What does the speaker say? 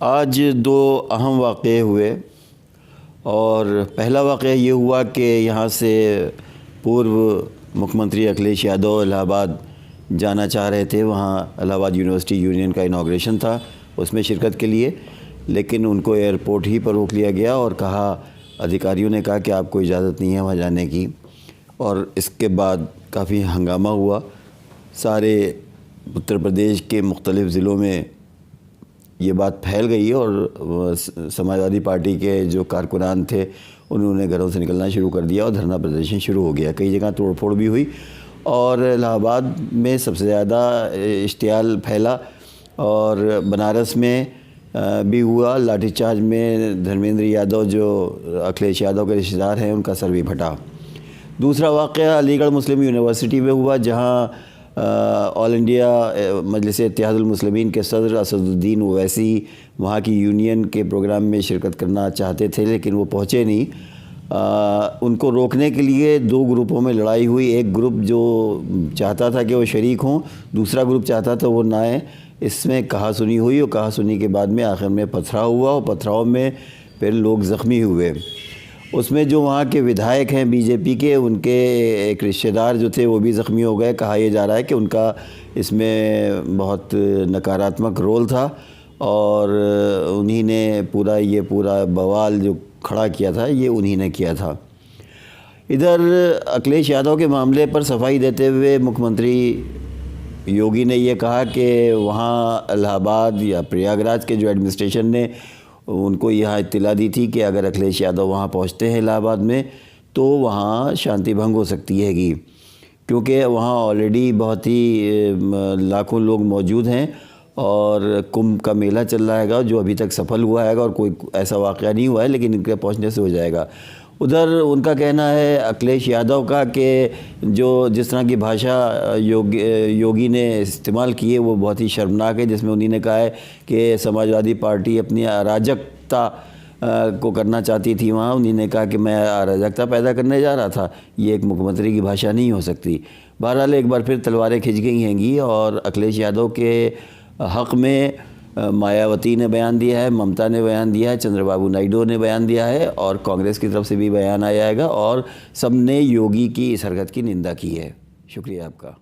आज दो अहम वाक़े हुए और पहला वाक़या ये हुआ कि यहाँ से पूर्व मुख्यमंत्री अखिलेश यादव इलाहाबाद जाना चाह रहे थे। वहाँ इलाहाबाद यूनिवर्सिटी यूनियन का इनाग्रेशन था, उसमें शिरकत के लिए, लेकिन उनको एयरपोर्ट ही पर रोक लिया गया और अधिकारियों ने कहा कि आपको इजाज़त नहीं है वहाँ जाने की। और इसके बाद काफ़ी हंगामा हुआ। सारे उत्तर प्रदेश के मुख्तलिफ़ ज़िलों में ये बात फैल गई और समाजवादी पार्टी के जो कारकुनान थे उन्होंने घरों से निकलना शुरू कर दिया और धरना प्रदर्शन शुरू हो गया। कई जगह तोड़फोड़ भी हुई और इलाहाबाद में सबसे ज़्यादा इश्तियाल फैला और बनारस में भी हुआ। लाठीचार्ज में धर्मेंद्र यादव जो अखिलेश यादव के रिश्तेदार हैं उनका सर भी फटा। दूसरा वाक़या अलीगढ़ मुस्लिम यूनिवर्सिटी में हुआ, जहाँ ऑल इंडिया मजलिस इत्तेहादुल मुस्लिमीन के सदर असदुद्दीन ओवैसी वहाँ की यूनियन के प्रोग्राम में शिरकत करना चाहते थे, लेकिन वो पहुँचे नहीं। उनको रोकने के लिए दो ग्रुपों में लड़ाई हुई। एक ग्रुप जो चाहता था कि वो शरीक हों, दूसरा ग्रुप चाहता था वो ना आए। इसमें कहा सुनी हुई और कहा सुनी के बाद में आखिर में पथराव हुआ और पथराव में फिर लोग ज़ख्मी हुए। उसमें जो वहाँ के विधायक हैं बीजेपी के, उनके एक रिश्तेदार जो थे वो भी ज़ख्मी हो गए। कहा यह जा रहा है कि उनका इसमें बहुत नकारात्मक रोल था और उन्हीं ने पूरा बवाल जो खड़ा किया था ये उन्हीं ने किया था। इधर अखिलेश यादव के मामले पर सफाई देते हुए मुख्यमंत्री योगी ने ये कहा कि वहाँ इलाहाबाद या प्रयागराज के जो एडमिनिस्ट्रेशन ने उनको यहाँ इत्तला दी थी कि अगर अखिलेश यादव वहाँ पहुँचते हैं इलाहाबाद में तो वहाँ शांति भंग हो सकती हैगी, क्योंकि वहाँ ऑलरेडी बहुत ही लाखों लोग मौजूद हैं और कुंभ का मेला चल रहा है जो अभी तक सफल हुआ है और कोई ऐसा वाक़या नहीं हुआ है, लेकिन इनके पहुँचने से हो जाएगा। उधर उनका कहना है अखिलेश यादव का कि जिस तरह की भाषा योगी ने इस्तेमाल की है वो बहुत ही शर्मनाक है, जिसमें उन्हीं ने कहा है कि समाजवादी पार्टी अपनी अराजकता को करना चाहती थी। वहाँ उन्हीं ने कहा कि मैं अराजकता पैदा करने जा रहा था। ये एक मुख्यमंत्री की भाषा नहीं हो सकती। बहरहाल एक बार फिर तलवारें खिंच गई हैंगी और अखिलेश यादव के हक़ में मायावती ने बयान दिया है, ममता ने बयान दिया है, चंद्रबाबू नायडू ने बयान दिया है और कांग्रेस की तरफ से भी बयान आया है और सब ने योगी की इस हरकत की निंदा की है। शुक्रिया आपका।